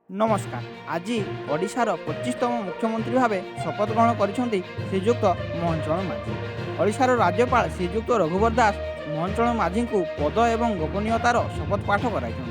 নমস্কার। আজি ওড়িশার 25তম মুখ্যমন্ত্রী ভাবে শপথ গ্রহণ করেছেন শ্রীযুক্ত মোহন চরণ মাঝি। ওড়িশার রাজ্যপাল শ্রীযুক্ত রঘুবর দাস মোহন চরণ মাঝিଙ୍କୁ পদ এবং গোপনীয়তার শপথ পাঠ করাইছেন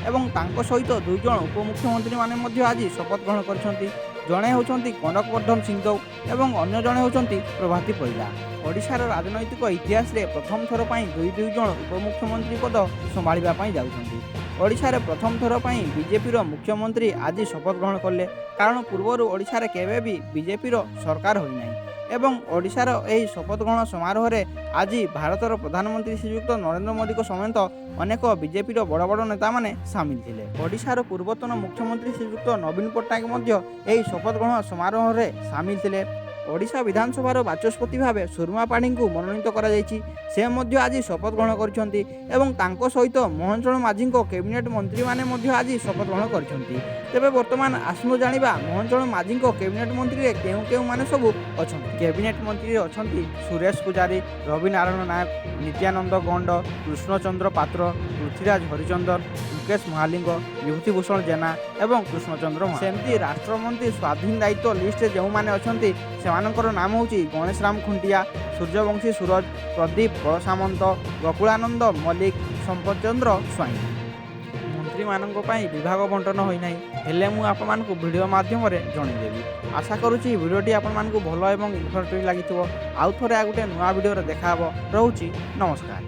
এবং তাঙ্ক সহিত দুইজন উপমুখ্যমন্ত্রীମାନେ ମଧ୍ୟ ଆଜି ଶପଥ ଗ୍ରହଣ କରିଛନ୍ତି। ଜଣେ ହେଉଛନ୍ତି କନକବର୍ଦ୍ଧନ ସିଂଦେଓ ଏବଂ ଅନ୍ୟ ଜଣେ ହେଉଛନ୍ତି ପ୍ରଭାତୀ ପରିଡ଼ା। ଓଡ଼ିଶାର ରାଜନୈତିକ ଇତିହାସରେ ପ୍ରଥମ ଥର ପାଇଁ ଦୁଇ ଜଣ ଉପମୁଖ୍ୟମନ୍ତ୍ରୀ ପଦ ସମ୍ଭାଳିବା ପାଇଁ ଯାଉଛନ୍ତି। ଓଡ଼ିଶାରେ ପ୍ରଥମ ଥର ପାଇଁ ବିଜେପିର ମୁଖ୍ୟମନ୍ତ୍ରୀ ଆଜି ଶପଥ ଗ୍ରହଣ କଲେ, କାରଣ ପୂର୍ବରୁ ଓଡ଼ିଶାରେ କେବେ ବି ବିଜେପିର ସରକାର ହୋଇନାହିଁ ଏବଂ ଓଡ଼ିଶାର ଏହି ଶପଥ ଗ୍ରହଣ ସମାରୋହରେ ଆଜି ଭାରତର ପ୍ରଧାନମନ୍ତ୍ରୀ ଶ୍ରୀଯୁକ୍ତ ନରେନ୍ଦ୍ର ମୋଦିଙ୍କ ସମେତ ଅନେକ ବିଜେପିର ବଡ଼ ବଡ଼ ନେତାମାନେ ସାମିଲ ଥିଲେ। ଓଡ଼ିଶାର ପୂର୍ବତନ ମୁଖ୍ୟମନ୍ତ୍ରୀ ଶ୍ରୀଯୁକ୍ତ ନବୀନ ପଟ୍ଟନାୟକ ମଧ୍ୟ ଏହି ଶପଥ ଗ୍ରହଣ ସମାରୋହରେ ସାମିଲ ଥିଲେ। ଓଡ଼ିଶା ବିଧାନସଭାର ବାଚସ୍ପତି ଭାବେ ସୁରମା ପାଢ଼ୀଙ୍କୁ ମନୋନୀତ କରାଯାଇଛି। ସେ ମଧ୍ୟ ଆଜି ଶପଥ ଗ୍ରହଣ କରିଛନ୍ତି ଏବଂ ତାଙ୍କ ସହିତ ମୋହନ ଚରଣ ମାଝୀଙ୍କ କ୍ୟାବିନେଟ୍ ମନ୍ତ୍ରୀମାନେ ମଧ୍ୟ ଆଜି ଶପଥ ଗ୍ରହଣ କରିଛନ୍ତି। ତେବେ ବର୍ତ୍ତମାନ ଆସନ୍ତୁ ଜାଣିବା ମୋହନ ଚରଣ ମାଝୀଙ୍କ କ୍ୟାବିନେଟ୍ ମନ୍ତ୍ରୀରେ କେଉଁମାନେ ସବୁ ଅଛନ୍ତି। କ୍ୟାବିନେଟ୍ ମନ୍ତ୍ରୀରେ ଅଛନ୍ତି ସୁରେଶ ପୂଜାରୀ, ରବି ନାରାୟଣ ନାୟକ, ନିତ୍ୟାନନ୍ଦ ଗଣ୍ଡ, କୃଷ୍ଣଚନ୍ଦ୍ର ପାତ୍ର, ପୃଥ୍ୱୀରାଜ ହରିଚନ୍ଦନ, ମୁକେଶ ମହାଲିଙ୍ଗ, ବିଭୂତିଭୂଷଣ ଜେନା ଏବଂ କୃଷ୍ଣଚନ୍ଦ୍ର ମହାନ୍ତି। ସେମିତି ରାଷ୍ଟ୍ରମନ୍ତ୍ରୀ ସ୍ୱାଧୀନ ଦାୟିତ୍ୱ ଲିଷ୍ଟରେ ଯେଉଁମାନେ ଅଛନ୍ତି ସେମାନଙ୍କର ନାମ ହେଉଛି ଗଣେଶ ରାମ ଖୁଣ୍ଟିଆ, ସୂର୍ଯ୍ୟବଂଶୀ ସୁରଜ, ପ୍ରଦୀପ ବଳସାମନ୍ତ, ଗୋକୁଳାନନ୍ଦ ମଲ୍ଲିକ, ସମ୍ପତ ଚନ୍ଦ୍ର ସ୍ୱାଇଁ। ମନ୍ତ୍ରୀମାନଙ୍କ ପାଇଁ ବିଭାଗ ବଣ୍ଟନ ହୋଇନାହିଁ, ହେଲେ ମୁଁ ଆପଣମାନଙ୍କୁ ଭିଡ଼ିଓ ମାଧ୍ୟମରେ ଜଣାଇଦେବି। ଆଶା କରୁଛି ଭିଡ଼ିଓଟି ଆପଣମାନଙ୍କୁ ଭଲ ଏବଂ ଇନଫର୍ମେଟିଭ୍ ଲାଗିଥିବ। ଆଉ ଥରେ ଆଉ ଗୋଟେ ନୂଆ ଭିଡ଼ିଓରେ ଦେଖା ହେବ। ରହୁଛି, ନମସ୍କାର।